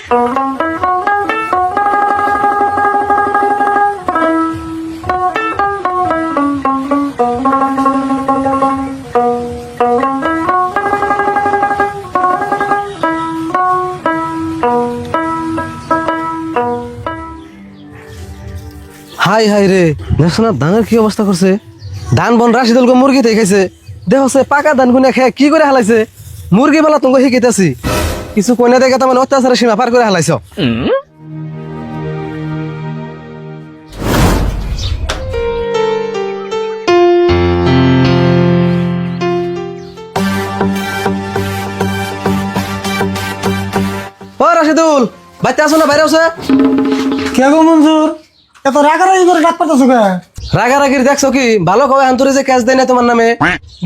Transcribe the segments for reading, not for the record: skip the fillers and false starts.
High high রে, দেখছো না ধানের কি অবস্থা করছে? ধান বন রাশিদুলকে মুরগি খাইছে। দেখছে পাকা ধান গুনে খেয়ে কি করে হালাইছে। মুরগি বেলা তোমাকে শিখাইতেছি, কিছু কইনা দেখে তার মানে অত্যাচারের সীমা পার করে হালাইছ। ও রাশিদুল, বাচ্চা আছো না? বাইরে আছে কে গো মঞ্জুর, এত রাগারাগি করে ডাক পাতাছো কে? রাগারাগির দেখছো কি? ভালো কবে আন্তরে যে ক্যাশ দেয় না তোমার নামে।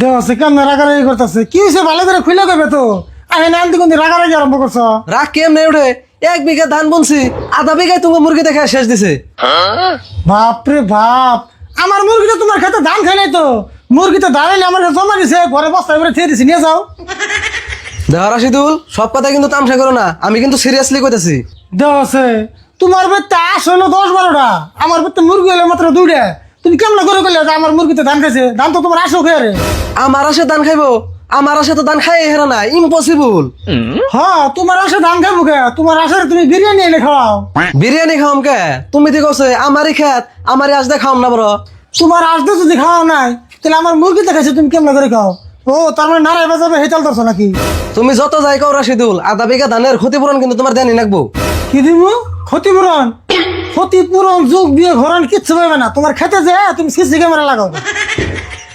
দেওয়াছে কেন রাগারাগি করতেছে? কি হয়েছে ভালো করে খুলে দেবে তো। আমি নান্তি কোন রাগারাগি আরম্ভ করছো? রাগ কেম নেই উঠে, 1 বিঘা ধান বুনছি, আধা বিঘায় তুমি মুরগি দেখে শেষ দিছে। বাপরে বাপ, আমার মুরগিটা তোমার খেতে ধান খাই নাই তো। মুরগিতে দাঁড়াইলে আমার কাছে জমা দিছে, ঘরে বস্তা এবারে খেয়ে দিছি, নিয়ে যাও। দেখো রাশিদুল, সব কথা কিন্তু তামসা করো না, আমি কিন্তু সিরিয়াসলি কইতাছি। দেওয়াছে তোমার বেতে আস হলো 10-12টা, আমার বেতে মুরগি হলো মাত্র 2টা। তুমি কেমন করে করলে যে আমার মুরগিতে ধান খাইছে? ধান তো তোমার আসো খেয়ে রে। আমার আসে ধান খাইবো? আমার আসে তো ধান খাই হেরা না, ইম্পসিবল। হ্যাঁ, তোমার আসে ধান খাইবো কে? তোমার আসে তুমি বিরিয়ানি এনে খাওয়াও। বিরিয়ানি খাওয়াম কে? তুমি দি কছে আমারই খেত, আমারই আজ খাওয়াম না বড়। তোমার আসতে যদি খাওয়া নাই, তাহলে আমার মুরগিতে খাইছে তুমি কেমন করে খাও? ও তার মানে নারায় বাজাবে হেতাল ধরছো নাকি? তুমি যত যাই কও রাশিদুল, আধা বিঘা ধানের ক্ষতিপূরণ কিন্তু তোমার দেনি লাগবো। কি দিব? ক্ষতিপূরণ? ক্ষতিপূরণ যোগ দিয়ে ঘরণ কিচ্ছু পাবে না। তোমার খেতে যে তুমি সিসি ক্যামেরা লাগাও।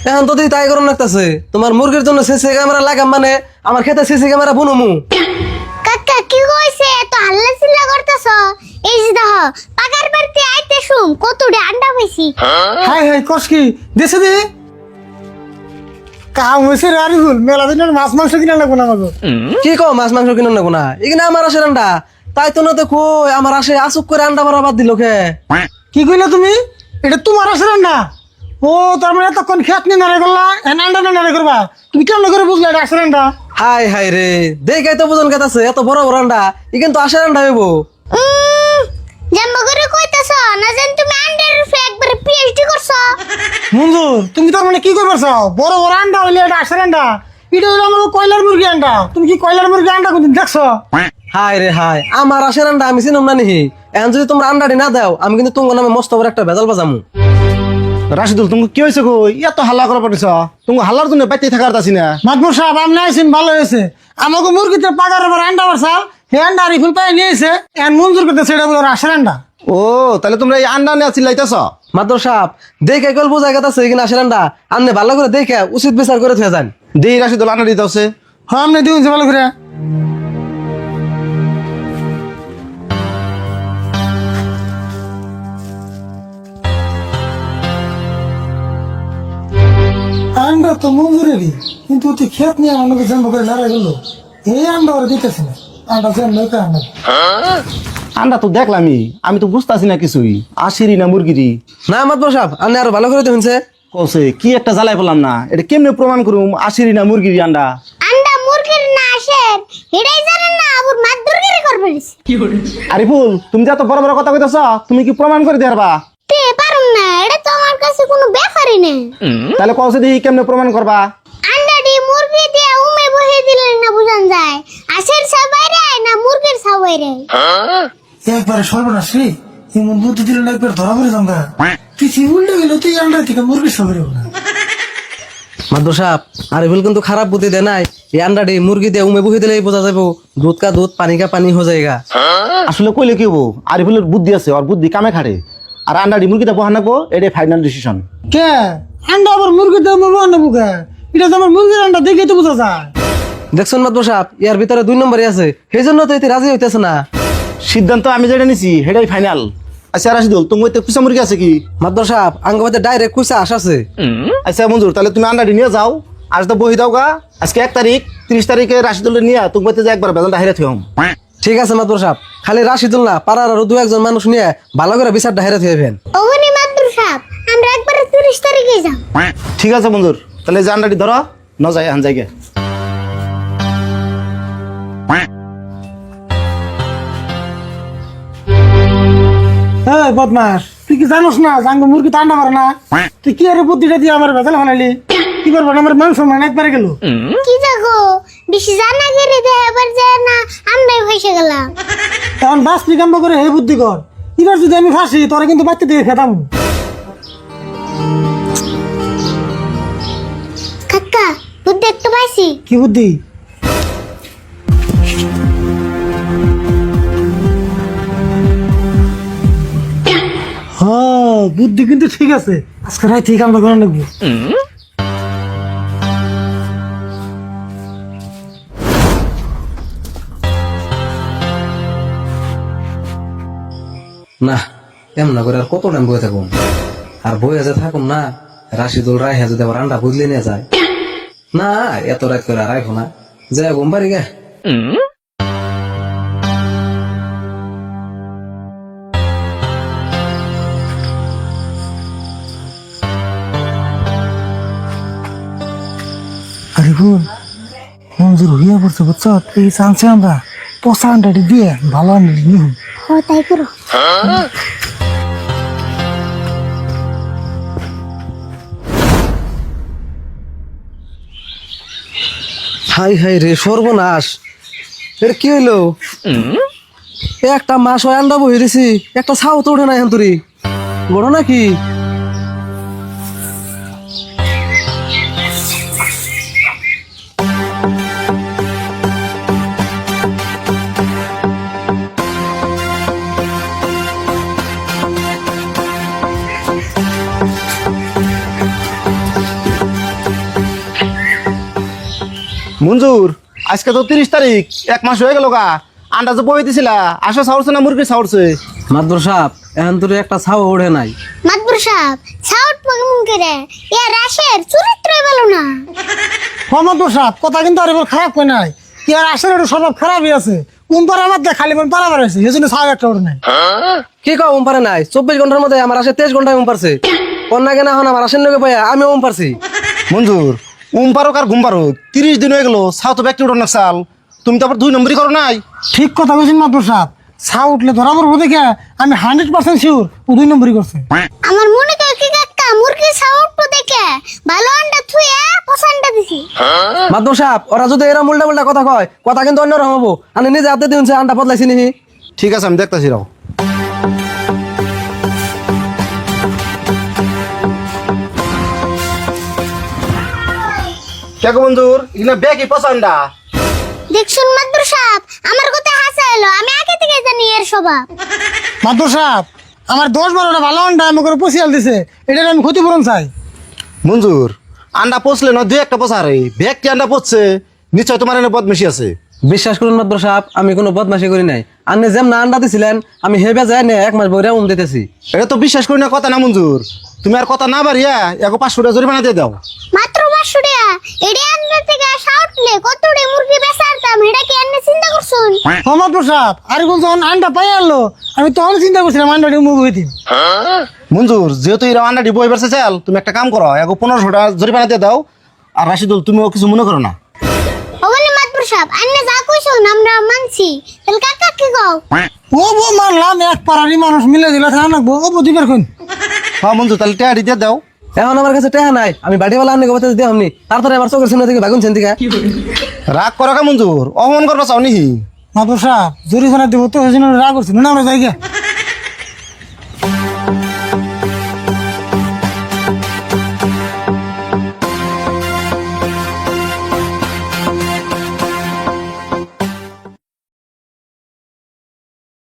এখন তো তাই গরম লাগতেছে, তোমার মুরগির জন্য সিসি ক্যামেরা লাগাম মানে আমার খেতে সিসি ক্যামেরা বুনমু। কাকা কি কইছে? এত হাল্লা চিল্লা করতেছ? এই যে দেখো, পাকার বাড়িতে আইতে শুম কতটা আন্ডা পাইছি। হাই হাই কস কি দেশে দি কাম হয়েছে রে আরিফুল, মেলা দিনের মাছ মাংস কিনা লাগবো না আমাকে। কি কও মাছ মাংস কিনুন না কোনা? এখানে আমার আসে আন্ডা, তাই তো না তো কই আমার আসে আসুক করে আন্ডা ভরা বাদ দিল কে? কি কইলে তুমি? এটা তোমার আসলে না? ও তার মানে এতক্ষণ খেত নিয়ে নাড়ে করলা, আন্ডা না নাড়ে করবা? তুমি কেমন করে বুঝলে এটা আসলে না? হাই হাই রে, দেখাই তো বুঝন কাছে এত বড় বড় আন্ডা, ই কিন্তু আসে আন্ডা হইব। জাম্বো করে কইতাছ না জান তুমি আন্ডার উপরে একবার পিএইচডি করছো? মঞ্জুর, তুমি তার মানে কি করবে চাও? বড় বড় আন্ডা হইলে এটা আসলে আন্ডা? এটা হলো আমার কয়লার মুরগি আন্ডা। তুমি কি কয়লার মুরগি আন্ডা কোনদিন দেখছো? হাই রে হাই, আমার আসে আন্ডা আমি চিনম না নিহি। এখন যদি তোমরা আন্ডাটি না দাও, আমি কিন্তু তোমার নামে মস্ত বড় একটা ভেজাল বাজামু। রাশিদুল তুমি কি হয়েছে গো? এত হাল্লা করা পারিস? তুমি হাল্লার জন্য বাইতে থাকার তাছি না। মাদবর সাহেব আপনি আইসেন, ভালো হয়েছে। আমাকে মুরগিতে পাকার এবার আন্ডা বাড়ছাল, হে আন্ডা আরিফুল পাই নিয়েছে, এখন মঞ্জুর করতে সেটা বলে আসলে আন্ডা। ও তাহলে তোমরা এই আন্ডা নিয়ে চিল্লাইতেছ? মাদ্র সাহেব, দেখে গল্প জায়গা আছে এখানে আসে আন্ডা, আপনি ভালো করে দেখে উচিত বিচার করে থুয়ে যান। দেই রাশিদুল আন্ডা দিতে হচ্ছে। হ্যাঁ আপনি দিন ভালো করে। আন্ডা তো মঞ্জুরেরই, কিন্তু তুই খেত নিয়ে আমাকে জন্ম করে লড়াই করলো। এই আন্ডা ওরা দিতেছে না, আন্ডা জন্ম আন্ডা। আন্ডা তো দেখলামই, আমি তো বুঝতেছি না কিছুই। আশিরি না মুরগিরি? না মাদ্র সাহেব, আপনি আরো ভালো করে দেখুনছে। কছে কি একটা জ্বালাই পেলাম না, এটা কেমনে প্রমাণ করুম আশিরি না মুরগিরি আন্ডা? আন্ডা মুরগির না আসেন এটাই জানেন না, আবুর মাদুরগিরি করবে। আরিফুল তুমি যে এত বড় বড় কথা কইতেছ, তুমি কি প্রমাণ করে দেবা? তে পারুম না, এটা তো আমার কাছে কোনো ব্যাপারই না। তাহলে কছে দেখি কেমনে প্রমাণ করবা? আন্ডাটি মুরগি দিয়ে উমে বহে দিলেন না বুঝান যায়, আশের সবাইরে না মুরগির সবাইরে। একবারে সর্বনাশ রে, এমন বুদ্ধি দিল না, একবার ধরা পড়ে জঙ্গা। পৃথিবী উল্টে গেল, তুই আন্ডা থেকে মুরগি সবের না। মাদ্র সাহেব, আরিফুল কিন্তু খারাপ বুদ্ধি দেয় নাই। এই আন্ডাটি মুরগি দিয়ে উমে বহি দিলেই বোঝা যাবো দুধ কা দুধ পানি কা পানি হয়ে যায়গা। আসলে কইলে কি হবো, আরিফুলের বুদ্ধি আছে, ওর বুদ্ধি কামে খাটে। আর আন্ডাটি মুরগিটা বহান রাখবো, এটাই ফাইনাল ডিসিশন। কে আন্ডা আবার মুরগির দাম নেবো কে? এটা তো আমার মুরগির আন্ডা দেখে তো বোঝা যায়। দেখছেন মাদ্র সাহেব, ইয়ার ভিতরে 2 নম্বরই আছে, সেই জন্য তো এতে রাজি হইতেছে না। সিদ্ধান্ত আমি যেটা নিছি সেটাই ফাইনাল। আচ্ছা রাশিদুল, তোমার তো কুচা মুরগি আছে কি? মাদ্র সাহেব, আঙ্গবাতে ডাইরেক্ট কুইসা আসাছে। আচ্ছা মঞ্জুর, তাহলে তুমি আন্ডাটি নিয়ে যাও, আজ তো বহি দাও গা। আজকে 1 তারিখ, 30 তারিখে রাশিদুলের নিয়ে তোমার যে একবার বেতনটা হেরে থুম। ঠিক আছে মাদ্র সাহেব, খালি রাশিদুল না, পাড়ার আরো 2-1 মানুষ নিয়ে ভালো করে বিচারটা হেরে থুয়েবেন। ওখানে মাদুর সাহেব আমরা একবারে 30 তারিখে যাও। ঠিক আছে মঞ্জুর, তাহলে যে আন্ডাটি ধরো, ন যাই আন জায়গায়। হ্যাঁ বদমাস, তুই কি জানোস না জাঙ্গ মুরগি তো আন্ডা পারে না? তুই কি আরে বুদ্ধিটা দিয়ে আমার ভেজাল বানাইলি? কি করবো আমার মান সম্মান একবারে গেল। কি জাগো বেশি জানা গেলে দে এবার যায় না আমরাই ফেসে গেলাম। তখন বাস বিকাম্ব করে হে বুদ্ধি কর, এবার যদি আমি ফাঁসি তোরা কিন্তু বাচ্চা দিয়ে খেতাম। কাকা বুদ্ধি একটু পাইছি। কি বুদ্ধি? হ্যাঁ বুদ্ধি কিন্তু ঠিক আছে, আজকে রাই ঠিক আমরা করে নেবো। না এমন না করে আর কত টাইম বয়ে থাকুন, আর বয়ে যে থাকুন না রাশিদুল রায় যদি আবার আন্ডা বুঝলে নিয়ে যায়, না এত রাত করে আর রাখো না, যাই ঘুম পারি গে। আরে বোন মঞ্জুর হইয়া পড়ছে বুঝছ, এই চান্সে আমরা পচা আন্ডাটি দিয়ে ভালো আন্ডাটি নিব। ও তাই করো। হাই হাই রে সর্বনাশ, এর কি হইলো? একটা মাস হয় আন্ডা বহি দিছি, একটা ছাও তো ওঠে না এখন তুরি বড় নাকি? মঞ্জুর, আজকে তো 30 তারিখ, 1 মাস হয়ে গেল গা। আন্ডা যে বই দিছিলা আসা সাউরছে না মুরগি সাউরছে? মাদ্র সাপ এখন তুরি একটা ছাও ওঠে নাই। মাতবর সাহেব সাউট পাগমুন করে এ রাশের চরিত্রই ভালো না। মোহাম্মদ সাহেব কথা কিন্তু আর এবার খারাপ হয় নাই, কি আর আসলে একটু স্বভাব খারাপই আছে। কোন পারা বাদ দেয় খালি মন পারা বাড়াইছে, এই জন্য সাহেব একটা ওর নাই। কি কও উম পারে নাই? 24 ঘন্টার মধ্যে আমার আসে 23 ঘন্টায় উম পারছে। কন্যা কেনা হন আমার আসেন লোকে পাইয়া আমি উম পারছি। মঞ্জুর, পারো আর ঘুম পারো, 30 দিন হয়ে গেল ছাও তো ব্যক্তি উঠার না চাল, তুমি তো আবার 2 নম্বরই করো নাই। ঠিক কথা বলছেন মাদুর সাহেব, ছা উঠলে ধরা পড়বো দেখে আমি 100% শিওর ও 2 নম্বরই করছে। আমার মনে করে কি কাকা মুরগি সাউট তো দেখে ভালো আন্ডা থুয়া পছন্দ দিছি। মাদ্র সাপ ওরা যদি এরা উল্টা উল্টা কথা কয়, কথা কিন্তু অন্যরকম হবো। আমি নিজে হাতে দিন আন্ডা বদলাইছি নি। ঠিক আছে আমি দেখতেছি রাও। দেখো মঞ্জুর, ইনা ব্যাগই পছন্দা। দেখছুন মাদুর সাহেব আমার কথা হাসা এলো, আমি আগে থেকে জানি এর স্বভাব। মাদুর সাহেব আমার 10-12টা ভালো আন্ডা আমি করে পচিয়াল দিছে, এটার আমি ক্ষতিপূরণ চাই। মঞ্জুর, আন্ডা পচলে না 2-1টা পচারে, ব্যাগটি আন্ডা পচছে, নিশ্চয় তোমার এনে বদমেশি আছে। বিশ্বাস করুন মাদ্র সাপ আমি কোনো বদমাশি করি নাই। আপনি যেমন আন্ডা দিছিলেন আমি হেবে যাই না 1 মাস বইরা দিতেছি। এটা তো বিশ্বাস করি না কথা না মঞ্জুর, তুমি আর কথা না বাড়িয়া এগো 500 টাকা জরিমানা দিয়ে দাও। মাত্র 500 টাকা এডি আন্ডা থেকে সাউটলে কতড়ে মুরগি বেচারতাম এটা কি আপনি চিন্তা করছুন? মোহাম্মদ সাহেব আর কোন যখন আন্ডা পাই আনলো আমি তখন চিন্তা করছিলাম আন্ডাটি মুভ হইতে। মঞ্জুর, যেহেতু এরা আন্ডাটি বই বেড়ছে চাল, তুমি একটা কাম করো, এগো 1500 টাকা জরিমানা দিয়ে দাও। আর রাশিদুল তুমিও কিছু মনে করো না। ওখানে মাদুর সাহেব আপনি যা কইছুন আমরা মানছি, তাহলে কাকা কি কও? ও বো মানলাম, এক পাড়ারই মানুষ মিলে দিলে থাকা নাকবো। ও বো দিবার কোন? হ্যাঁ মঞ্জুর, তাহলে টাকা দিয়ে দাও। এখন আমার কাছে টাকা নাই, আমি বাড়িওয়ালা আন্ডা কথা দিয়ে আমনি তারপরে আমার চোখের সামনে থেকে ভাগুন থেকে। রাগ করো কা মঞ্জুর, অপমান করবা চাও নিহি? মাদুর সাহেব জরিমানা দিব তো, সেই জন্য রাগ করছি না আমরা যাই গে।